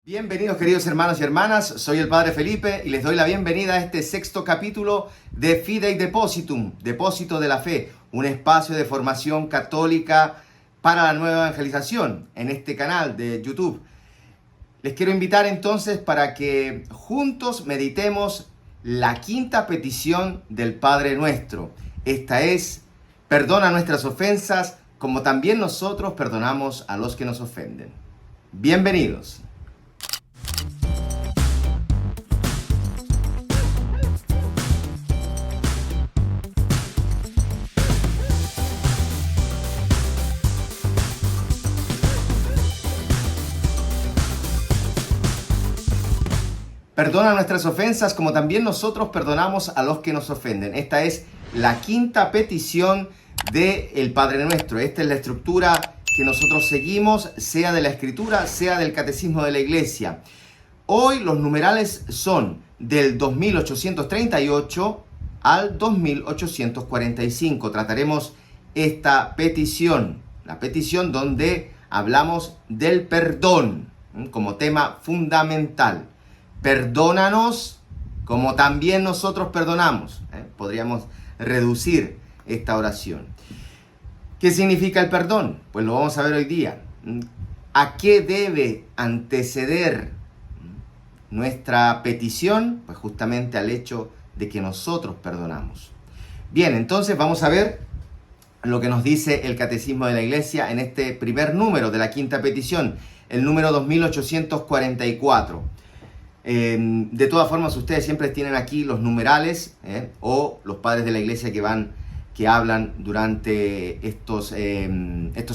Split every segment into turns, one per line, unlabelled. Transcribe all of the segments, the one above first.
Bienvenidos queridos hermanos y hermanas, soy el Padre Felipe y les doy la bienvenida a este sexto capítulo de Fidei Depositum, Depósito de la Fe, un espacio de formación católica para la nueva evangelización en este canal de YouTube. Les quiero invitar entonces para que juntos meditemos la quinta petición del Padre Nuestro. Esta es: perdona nuestras ofensas como también nosotros perdonamos a los que nos ofenden. Bienvenidos. Perdona nuestras ofensas como también nosotros perdonamos a los que nos ofenden. Esta es la quinta petición del Padre Nuestro. Esta es la estructura que nosotros seguimos, sea de la Escritura, sea del Catecismo de la Iglesia. Hoy los numerales son del 2838 al 2845. Trataremos esta petición, la petición donde hablamos del perdón como tema fundamental. Perdónanos como también nosotros perdonamos. Podríamos reducir esta oración. ¿Qué significa el perdón? Pues lo vamos a ver hoy día. ¿A qué debe anteceder nuestra petición? Pues justamente al hecho de que nosotros perdonamos. Bien, entonces vamos a ver lo que nos dice el Catecismo de la Iglesia en este primer número de la quinta petición, el número 2844. De todas formas, ustedes siempre tienen aquí los numerales o los padres de la iglesia que hablan durante estos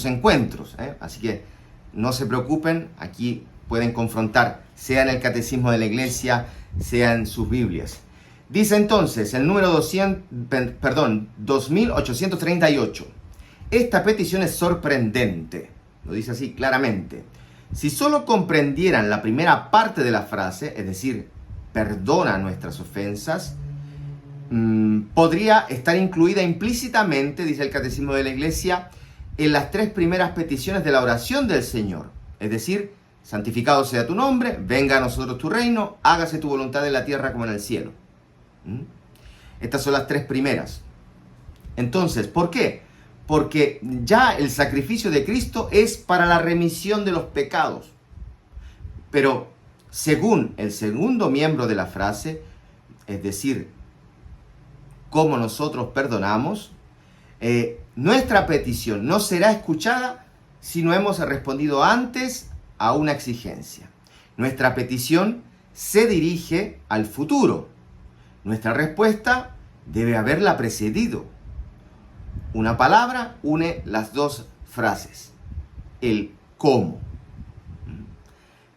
encuentros. Así que no se preocupen, aquí pueden confrontar, sea en el Catecismo de la Iglesia, sea en sus Biblias. Dice entonces el número 2838. Esta petición es sorprendente, lo dice así claramente. Si solo comprendieran la primera parte de la frase, es decir, perdona nuestras ofensas, podría estar incluida implícitamente, dice el Catecismo de la Iglesia, en las tres primeras peticiones de la oración del Señor. Es decir, santificado sea tu nombre, venga a nosotros tu reino, hágase tu voluntad en la tierra como en el cielo. Estas son las tres primeras. Entonces, ¿por qué? Porque ya el sacrificio de Cristo es para la remisión de los pecados. Pero según el segundo miembro de la frase, es decir, cómo nosotros perdonamos, nuestra petición no será escuchada si no hemos respondido antes a una exigencia. Nuestra petición se dirige al futuro. Nuestra respuesta debe haberla precedido. Una palabra une las dos frases. El cómo.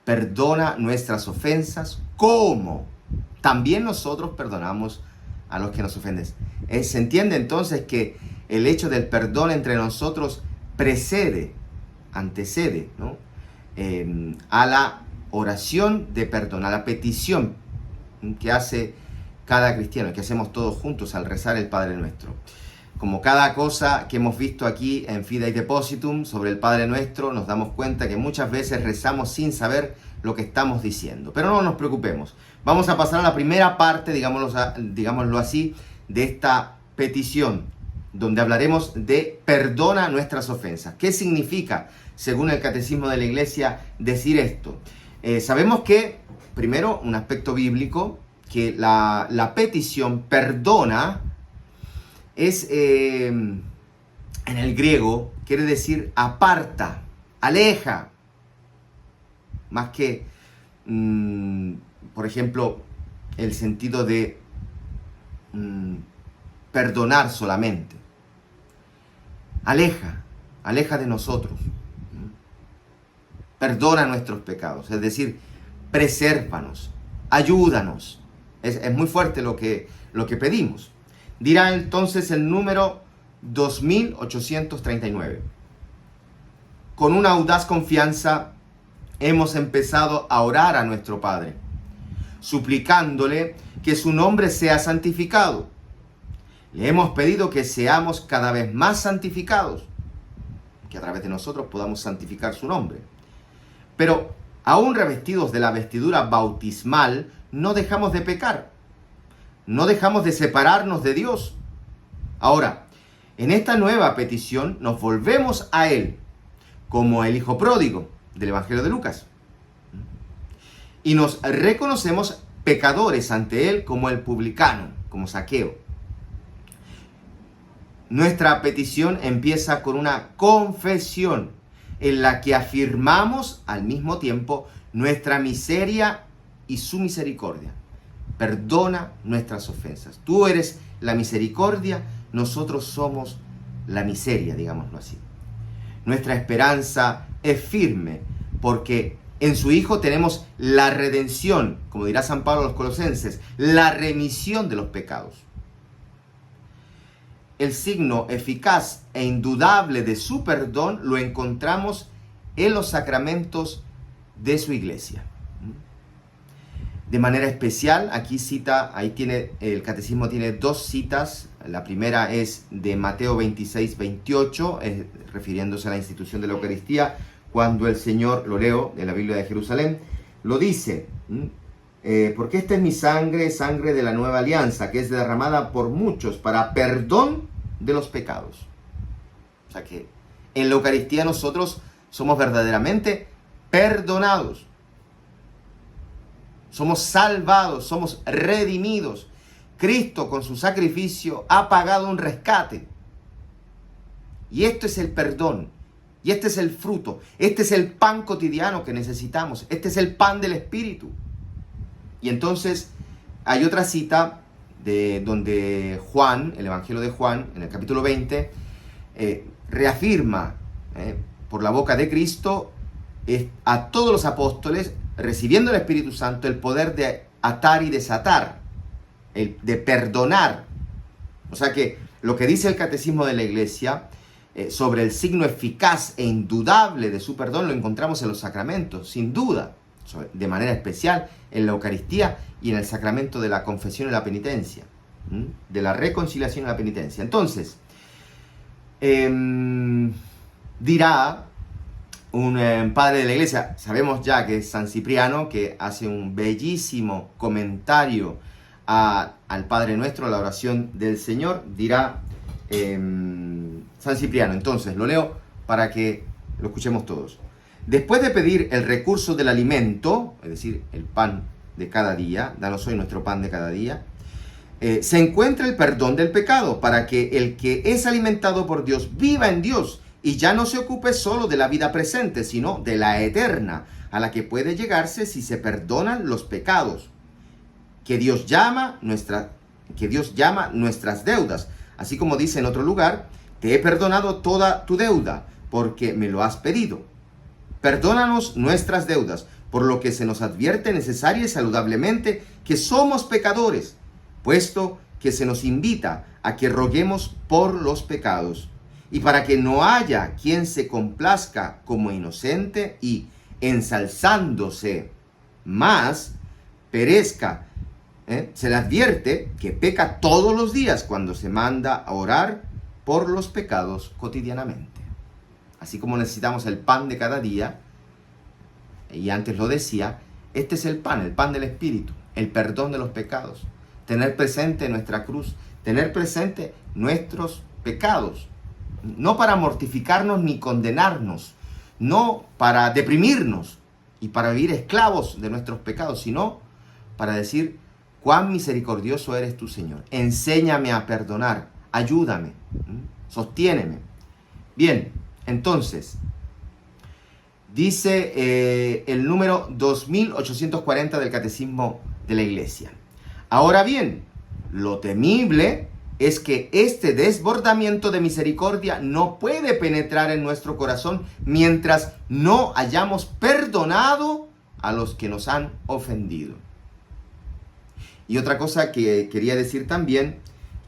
Perdona nuestras ofensas como también nosotros perdonamos a los que nos ofenden. Se entiende entonces que el hecho del perdón entre nosotros antecede, ¿no? A la oración de perdón, a la petición que hace cada cristiano, que hacemos todos juntos al rezar el Padre Nuestro. Como cada cosa que hemos visto aquí en Fidei Depositum sobre el Padre Nuestro, nos damos cuenta que muchas veces rezamos sin saber lo que estamos diciendo. Pero no nos preocupemos. Vamos a pasar a la primera parte, digámoslo así, de esta petición, donde hablaremos de perdona nuestras ofensas. ¿Qué significa, según el Catecismo de la Iglesia, decir esto? Sabemos que, primero, un aspecto bíblico, que la petición perdona es, en el griego, quiere decir aparta, aleja, más que, por ejemplo, el sentido de perdonar solamente. Aleja de nosotros. Perdona nuestros pecados, es decir, presérvanos, ayúdanos. Es muy fuerte lo que pedimos. Dirá entonces el número 2839. Con una audaz confianza hemos empezado a orar a nuestro Padre, suplicándole que su nombre sea santificado. Le hemos pedido que seamos cada vez más santificados, que a través de nosotros podamos santificar su nombre. Pero aún revestidos de la vestidura bautismal, no dejamos de pecar, no dejamos de separarnos de Dios. Ahora, en esta nueva petición nos volvemos a Él, como el hijo pródigo del Evangelio de Lucas, y nos reconocemos pecadores ante Él como el publicano, como Zaqueo. Nuestra petición empieza con una confesión en la que afirmamos al mismo tiempo nuestra miseria y su misericordia. Perdona nuestras ofensas. Tú eres la misericordia, nosotros somos la miseria, digámoslo así. Nuestra esperanza es firme porque en su Hijo tenemos la redención, como dirá San Pablo a los Colosenses, la remisión de los pecados. El signo eficaz e indudable de su perdón lo encontramos en los sacramentos de su iglesia. De manera especial, aquí cita, ahí tiene, el catecismo tiene dos citas. La primera es de Mateo 26, 28, refiriéndose a la institución de la Eucaristía, cuando el Señor, lo leo de la Biblia de Jerusalén, lo dice, porque esta es mi sangre, sangre de la nueva alianza, que es derramada por muchos para perdón de los pecados. O sea que en la Eucaristía nosotros somos verdaderamente perdonados. Somos salvados, somos redimidos. Cristo con su sacrificio ha pagado un rescate. Y esto es el perdón. Y este es el fruto. Este es el pan cotidiano que necesitamos. Este es el pan del Espíritu. Y entonces hay otra cita de donde Juan, el Evangelio de Juan, en el capítulo 20, reafirma por la boca de Cristo a todos los apóstoles, recibiendo el Espíritu Santo, el poder de atar y desatar, de perdonar. O sea que lo que dice el Catecismo de la Iglesia sobre el signo eficaz e indudable de su perdón lo encontramos en los sacramentos, sin duda, de manera especial en la Eucaristía y en el sacramento de la confesión y la penitencia, de la reconciliación y la penitencia. Entonces, dirá un padre de la iglesia, sabemos ya que es San Cipriano, que hace un bellísimo comentario al Padre Nuestro, a la oración del Señor, dirá San Cipriano. Entonces, lo leo para que lo escuchemos todos. Después de pedir el recurso del alimento, es decir, el pan de cada día, danos hoy nuestro pan de cada día, se encuentra el perdón del pecado, para que el que es alimentado por Dios viva en Dios y ya no se ocupe solo de la vida presente, sino de la eterna, a la que puede llegarse si se perdonan los pecados, que Dios llama nuestras deudas. Así como dice en otro lugar, te he perdonado toda tu deuda, porque me lo has pedido. Perdónanos nuestras deudas, por lo que se nos advierte necesaria y saludablemente que somos pecadores, puesto que se nos invita a que roguemos por los pecados, y para que no haya quien se complazca como inocente y, ensalzándose más, perezca. Se le advierte que peca todos los días cuando se manda a orar por los pecados cotidianamente. Así como necesitamos el pan de cada día, y antes lo decía, este es el pan del Espíritu, el perdón de los pecados. Tener presente nuestra cruz, tener presente nuestros pecados, no para mortificarnos ni condenarnos, no para deprimirnos y para vivir esclavos de nuestros pecados, sino para decir, cuán misericordioso eres tú, Señor. Enséñame a perdonar, ayúdame, sostiéneme. Bien, entonces, dice el número 2840 del Catecismo de la Iglesia. Ahora bien, lo temible es que este desbordamiento de misericordia no puede penetrar en nuestro corazón mientras no hayamos perdonado a los que nos han ofendido. Y otra cosa que quería decir también,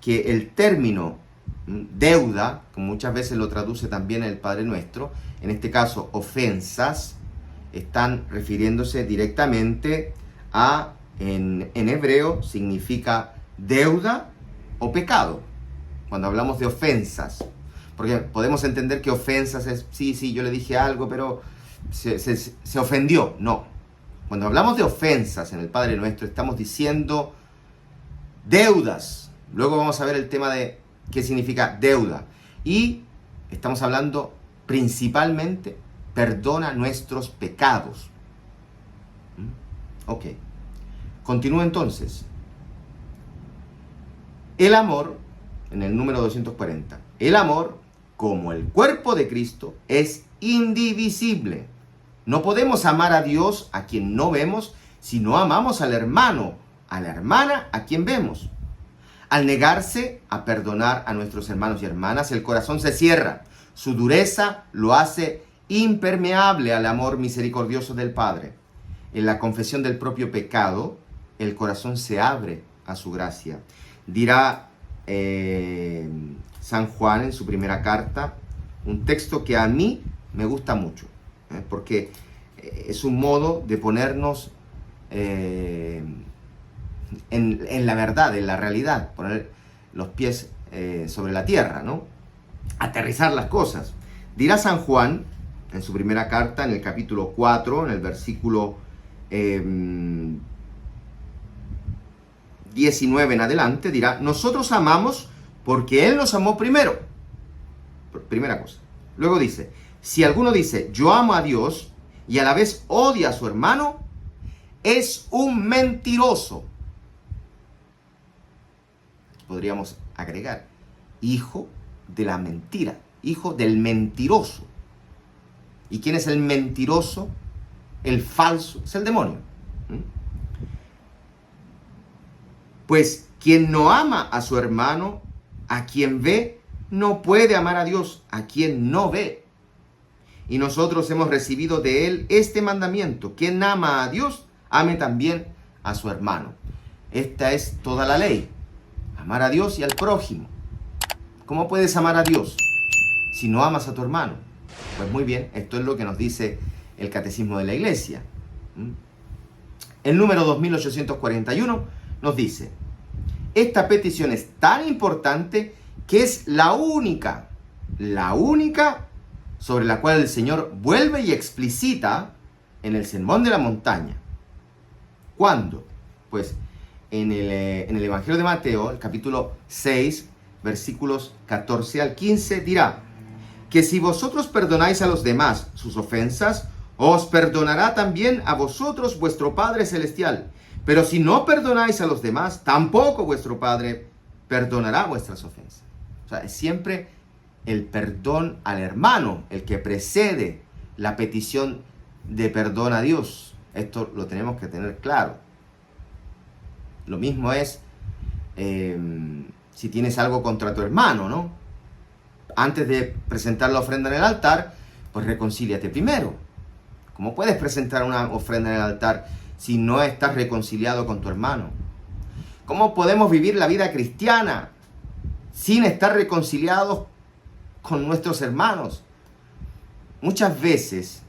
que el término deuda, como muchas veces lo traduce también el Padre Nuestro, en este caso ofensas, están refiriéndose directamente a, en hebreo significa deuda o pecado, cuando hablamos de ofensas. Porque podemos entender que ofensas es, sí, yo le dije algo, pero se ofendió. No. Cuando hablamos de ofensas en el Padre Nuestro, estamos diciendo deudas. Luego vamos a ver el tema de qué significa deuda. Y estamos hablando principalmente, perdona nuestros pecados. Ok. Continúo entonces. El amor, en el número 240, el amor, como el cuerpo de Cristo, es indivisible. No podemos amar a Dios a quien no vemos si no amamos al hermano, a la hermana a quien vemos. Al negarse a perdonar a nuestros hermanos y hermanas, el corazón se cierra. Su dureza lo hace impermeable al amor misericordioso del Padre. En la confesión del propio pecado, el corazón se abre a su gracia. Dirá San Juan en su primera carta, un texto que a mí me gusta mucho, porque es un modo de ponernos en la verdad, en la realidad, poner los pies sobre la tierra, ¿no? Aterrizar las cosas. Dirá San Juan en su primera carta, en el capítulo 4, en el versículo 19 en adelante, dirá: nosotros amamos porque Él nos amó primero. Primera cosa. Luego dice: si alguno dice yo amo a Dios y a la vez odia a su hermano, es un mentiroso. Podríamos agregar: hijo de la mentira, hijo del mentiroso. ¿Y quién es el mentiroso? El falso, es el demonio. Pues quien no ama a su hermano, a quien ve, no puede amar a Dios, a quien no ve. Y nosotros hemos recibido de Él este mandamiento: quien ama a Dios, ame también a su hermano. Esta es toda la ley: amar a Dios y al prójimo. ¿Cómo puedes amar a Dios si no amas a tu hermano? Pues muy bien, esto es lo que nos dice el Catecismo de la Iglesia. El número 2841 nos dice: esta petición es tan importante que es la única sobre la cual el Señor vuelve y explicita en el Sermón de la Montaña. ¿Cuándo? Pues en el Evangelio de Mateo, el capítulo 6, versículos 14 al 15, dirá que si vosotros perdonáis a los demás sus ofensas, os perdonará también a vosotros vuestro Padre Celestial. Pero si no perdonáis a los demás, tampoco vuestro Padre perdonará vuestras ofensas. O sea, es siempre el perdón al hermano el que precede la petición de perdón a Dios. Esto lo tenemos que tener claro. Lo mismo es si tienes algo contra tu hermano, ¿no? Antes de presentar la ofrenda en el altar, pues reconcíliate primero. ¿Cómo puedes presentar una ofrenda en el altar si no estás reconciliado con tu hermano? ¿Cómo podemos vivir la vida cristiana sin estar reconciliados con nuestros hermanos? Muchas veces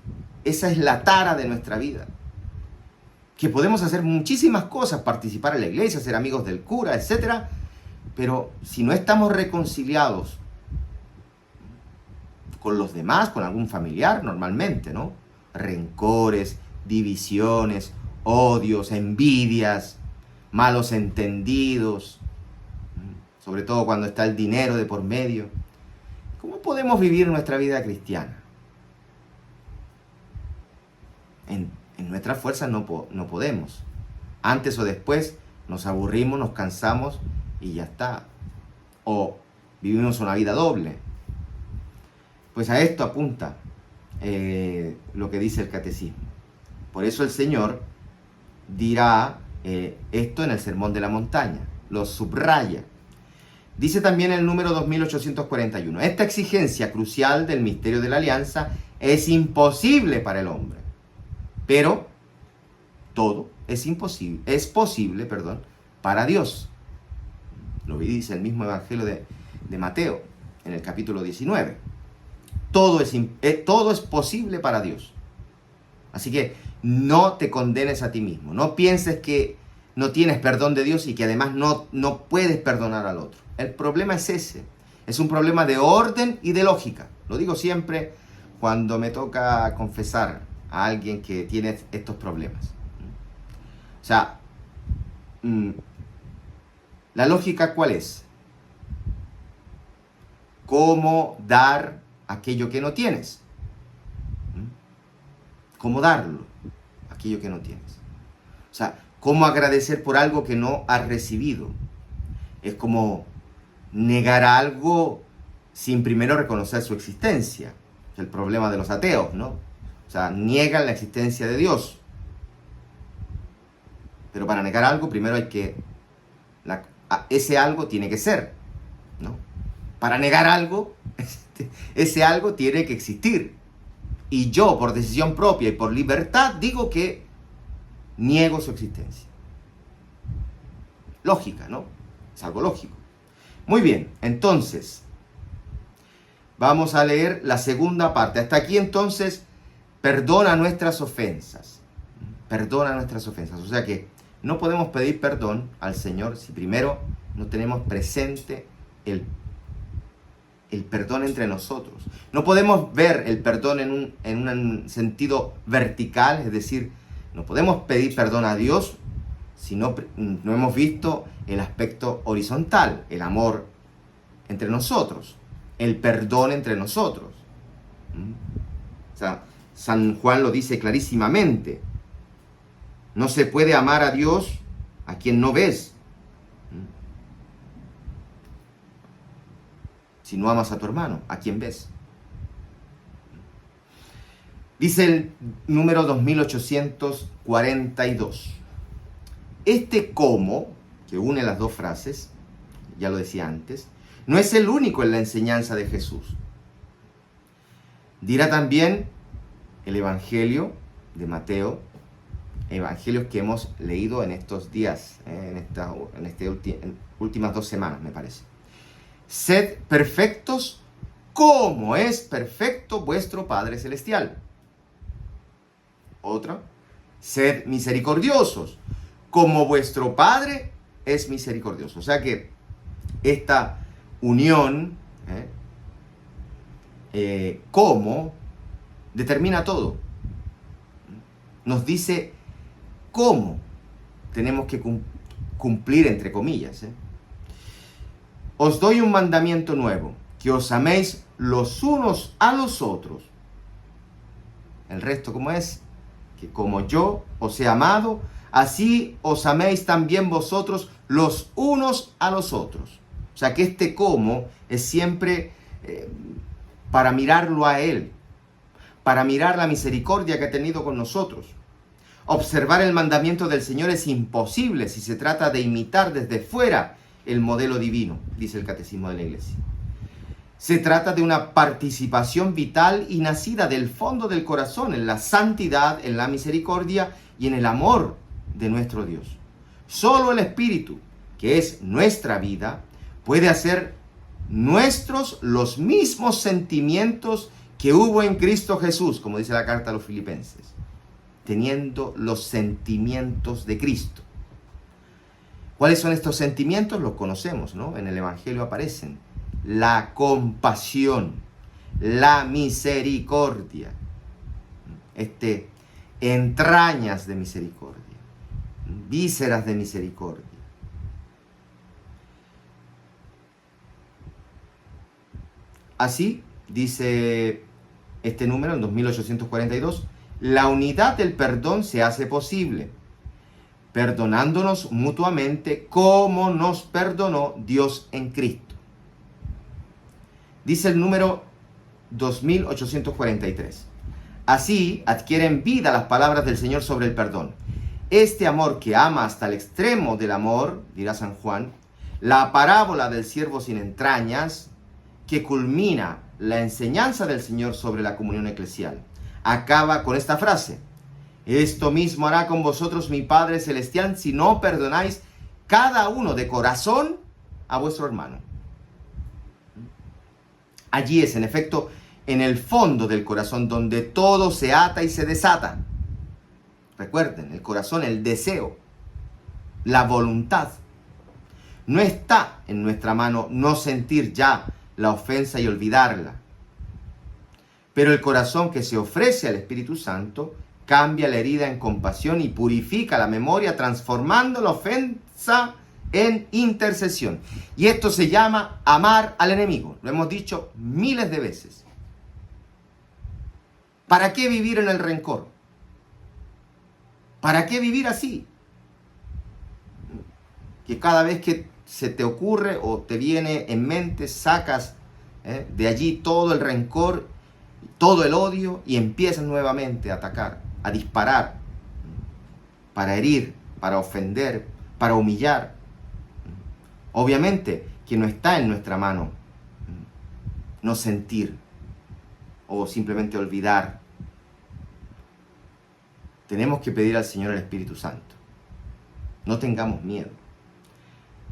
esa es la tara de nuestra vida. Que podemos hacer muchísimas cosas, participar en la iglesia, ser amigos del cura, etc. Pero si no estamos reconciliados con los demás, con algún familiar, normalmente, ¿no? Rencores, divisiones, odios, envidias, malos entendidos, sobre todo cuando está el dinero de por medio. ¿Cómo podemos vivir nuestra vida cristiana? En nuestras fuerzas no podemos. Antes o después nos aburrimos, nos cansamos y ya está. O vivimos una vida doble. Pues a esto apunta lo que dice el Catecismo. Por eso el Señor dirá esto en el Sermón de la Montaña, lo subraya. Dice también el número 2841, esta exigencia crucial del misterio de la alianza es imposible para el hombre, pero todo es posible para Dios. Lo dice el mismo Evangelio de Mateo en el capítulo 19. Todo es posible para Dios. Así que no te condenes a ti mismo. No pienses que no tienes perdón de Dios y que además no puedes perdonar al otro. El problema es ese. Es un problema de orden y de lógica. Lo digo siempre cuando me toca confesar a alguien que tiene estos problemas? O sea, la lógica, ¿cuál es? ¿Cómo dar aquello que no tienes? ¿Cómo darlo? Aquello que no tienes. O sea, ¿cómo agradecer por algo que no has recibido? Es como negar algo sin primero reconocer su existencia. Es el problema de los ateos, ¿no? O sea, niegan la existencia de Dios. Pero para negar algo, primero hay que... ese algo tiene que ser, ¿no? Para negar algo, ese algo tiene que existir. Y yo, por decisión propia y por libertad, digo que niego su existencia. Lógica, ¿no? Es algo lógico. Muy bien, entonces, vamos a leer la segunda parte. Hasta aquí, entonces, perdona nuestras ofensas. Perdona nuestras ofensas. O sea que no podemos pedir perdón al Señor si primero no tenemos presente el perdón entre nosotros. No podemos ver el perdón en un sentido vertical, es decir, no podemos pedir perdón a Dios si no hemos visto el aspecto horizontal, el amor entre nosotros, el perdón entre nosotros. O sea, San Juan lo dice clarísimamente. No se puede amar a Dios a quien no ves. Si no amas a tu hermano, ¿a quién ves? Dice el número 2842. Este cómo, que une las dos frases, ya lo decía antes, no es el único en la enseñanza de Jesús. Dirá también el Evangelio de Mateo, evangelios que hemos leído en estos días, en estas últimas 2 semanas, me parece. Sed perfectos como es perfecto vuestro Padre Celestial. Otra, sed misericordiosos como vuestro Padre es misericordioso. O sea que esta unión, como, determina todo. Nos dice cómo tenemos que cumplir, entre comillas. Os doy un mandamiento nuevo, que os améis los unos a los otros. El resto, ¿cómo es? Que como yo os he amado, así os améis también vosotros los unos a los otros. O sea que este cómo es siempre para mirarlo a Él, para mirar la misericordia que ha tenido con nosotros. Observar el mandamiento del Señor es imposible si se trata de imitar desde fuera el modelo divino, dice el Catecismo de la Iglesia. Se trata de una participación vital y nacida del fondo del corazón en la santidad, en la misericordia y en el amor de nuestro Dios. Solo el Espíritu, que es nuestra vida, puede hacer nuestros los mismos sentimientos que hubo en Cristo Jesús, como dice la carta a los Filipenses, teniendo los sentimientos de Cristo. ¿Cuáles son estos sentimientos? Los conocemos, ¿no? En el Evangelio aparecen. La compasión, la misericordia, entrañas de misericordia, vísceras de misericordia. Así, dice este número en 2842, la unidad del perdón se hace posible, perdonándonos mutuamente como nos perdonó Dios en Cristo. Dice el número 2843. Así adquieren vida las palabras del Señor sobre el perdón. Este amor que ama hasta el extremo del amor, dirá San Juan, la parábola del siervo sin entrañas, que culmina la enseñanza del Señor sobre la comunión eclesial, acaba con esta frase: esto mismo hará con vosotros mi Padre Celestial si no perdonáis cada uno de corazón a vuestro hermano. Allí es, en efecto, en el fondo del corazón donde todo se ata y se desata. Recuerden, el corazón, el deseo, la voluntad. No está en nuestra mano no sentir ya la ofensa y olvidarla. Pero el corazón que se ofrece al Espíritu Santo cambia la herida en compasión y purifica la memoria, transformando la ofensa en intercesión. Y esto se llama amar al enemigo. Lo hemos dicho miles de veces. ¿Para qué vivir en el rencor? ¿Para qué vivir así? Que cada vez que se te ocurre o te viene en mente, sacas de allí todo el rencor, todo el odio y empiezas nuevamente a atacar, a disparar, para herir, para ofender, para humillar. Obviamente que no está en nuestra mano no sentir o simplemente olvidar. Tenemos que pedir al Señor el Espíritu Santo. No tengamos miedo.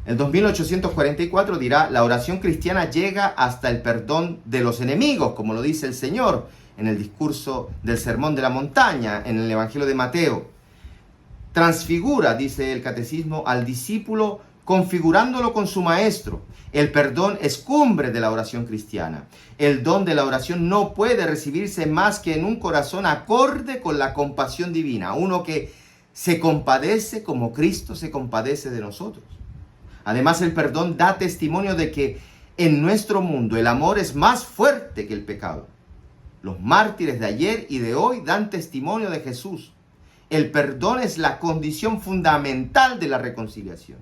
El 2844 dirá, la oración cristiana llega hasta el perdón de los enemigos, como lo dice el Señor en el discurso del Sermón de la Montaña, en el Evangelio de Mateo. Transfigura, dice el Catecismo, al discípulo configurándolo con su maestro. El perdón es cumbre de la oración cristiana. El don de la oración no puede recibirse más que en un corazón acorde con la compasión divina, uno que se compadece como Cristo se compadece de nosotros. Además, el perdón da testimonio de que en nuestro mundo el amor es más fuerte que el pecado. Los mártires de ayer y de hoy dan testimonio de Jesús. El perdón es la condición fundamental de la reconciliación.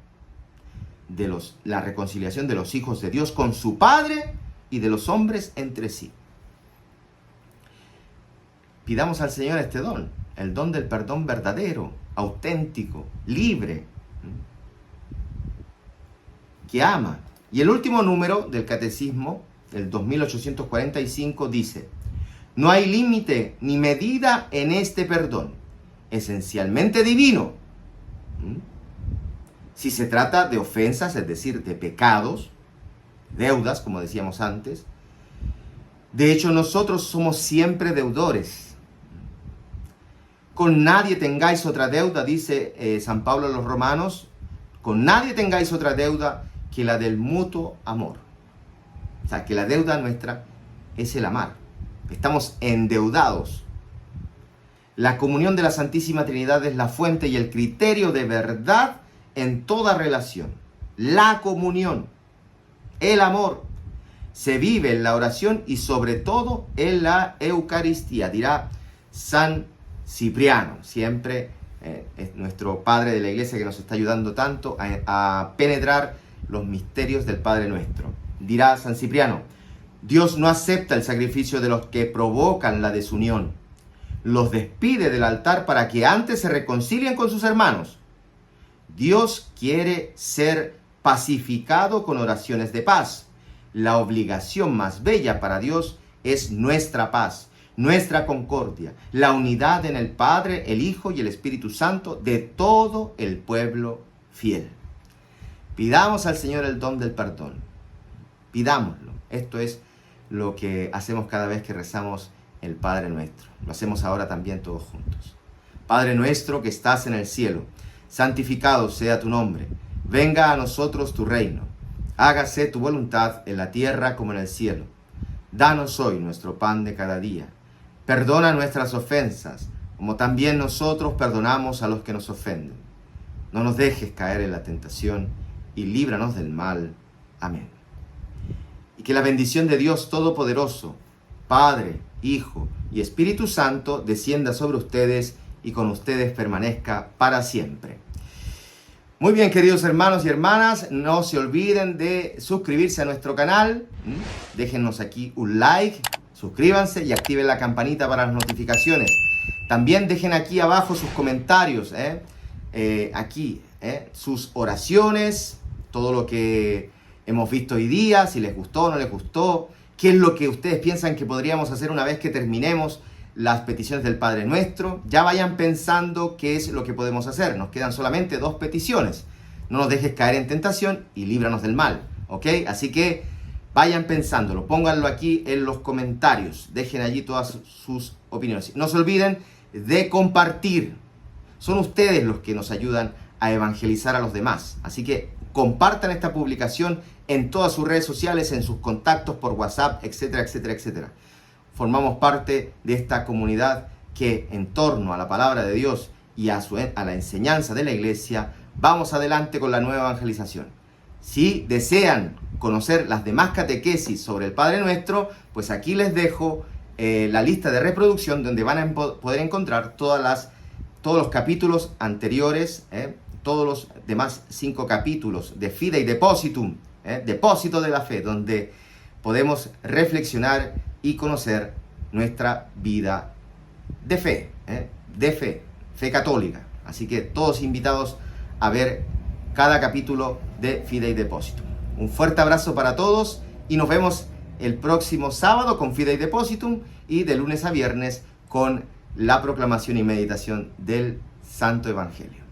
La reconciliación de los hijos de Dios con su Padre y de los hombres entre sí. Pidamos al Señor este don, el don del perdón verdadero, auténtico, libre, que ama. Y el último número del Catecismo, el 2845, dice: no hay límite ni medida en este perdón, esencialmente divino. Si se trata de ofensas, es decir, de pecados, deudas, como decíamos antes. De hecho, nosotros somos siempre deudores. Con nadie tengáis otra deuda, dice San Pablo a los Romanos, con nadie tengáis otra deuda que la del mutuo amor. O sea, que la deuda nuestra es el amar. Estamos endeudados. La comunión de la Santísima Trinidad es la fuente y el criterio de verdad en toda relación. La comunión, el amor, se vive en la oración y sobre todo en la Eucaristía, dirá San Cipriano, siempre es nuestro padre de la iglesia que nos está ayudando tanto a penetrar los misterios del Padre Nuestro. Dirá San Cipriano: Dios no acepta el sacrificio de los que provocan la desunión. Los despide del altar para que antes se reconcilien con sus hermanos. Dios quiere ser pacificado con oraciones de paz. La obligación más bella para Dios es nuestra paz, nuestra concordia, la unidad en el Padre, el Hijo y el Espíritu Santo de todo el pueblo fiel. Pidamos al Señor el don del perdón. Pidámoslo. Esto es lo que hacemos cada vez que rezamos el Padre Nuestro. Lo hacemos ahora también todos juntos. Padre nuestro que estás en el cielo, santificado sea tu nombre. Venga a nosotros tu reino. Hágase tu voluntad en la tierra como en el cielo. Danos hoy nuestro pan de cada día. Perdona nuestras ofensas, como también nosotros perdonamos a los que nos ofenden. No nos dejes caer en la tentación y líbranos del mal. Amén. Y que la bendición de Dios Todopoderoso, Padre, Hijo y Espíritu Santo, descienda sobre ustedes y con ustedes permanezca para siempre. Muy bien, queridos hermanos y hermanas, no se olviden de suscribirse a nuestro canal. Déjennos aquí un like, suscríbanse y activen la campanita para las notificaciones. También dejen aquí abajo sus comentarios, sus oraciones, todo lo que hemos visto hoy día, si les gustó o no les gustó, qué es lo que ustedes piensan que podríamos hacer una vez que terminemos las peticiones del Padre Nuestro. Ya vayan pensando qué es lo que podemos hacer. Nos quedan solamente 2 peticiones. No nos dejes caer en tentación y líbranos del mal, ¿ok? Así que vayan pensándolo, pónganlo aquí en los comentarios, dejen allí todas sus opiniones. No se olviden de compartir. Son ustedes los que nos ayudan a evangelizar a los demás. Así que compartan esta publicación en todas sus redes sociales, en sus contactos por WhatsApp, etcétera, etcétera, etcétera. formamos parte de esta comunidad que en torno a la palabra de Dios y a la enseñanza de la iglesia, vamos adelante con la nueva evangelización. Si desean conocer las demás catequesis sobre el Padre Nuestro, pues aquí les dejo la lista de reproducción donde van a poder encontrar todos los capítulos anteriores, todos los demás 5 capítulos de Fidei Depositum, depósito de la fe, donde podemos reflexionar y conocer nuestra vida de fe, fe católica. Así que todos invitados a ver cada capítulo de Fidei Depositum. Un fuerte abrazo para todos y nos vemos el próximo sábado con Fidei Depositum y de lunes a viernes con la proclamación y meditación del Santo Evangelio.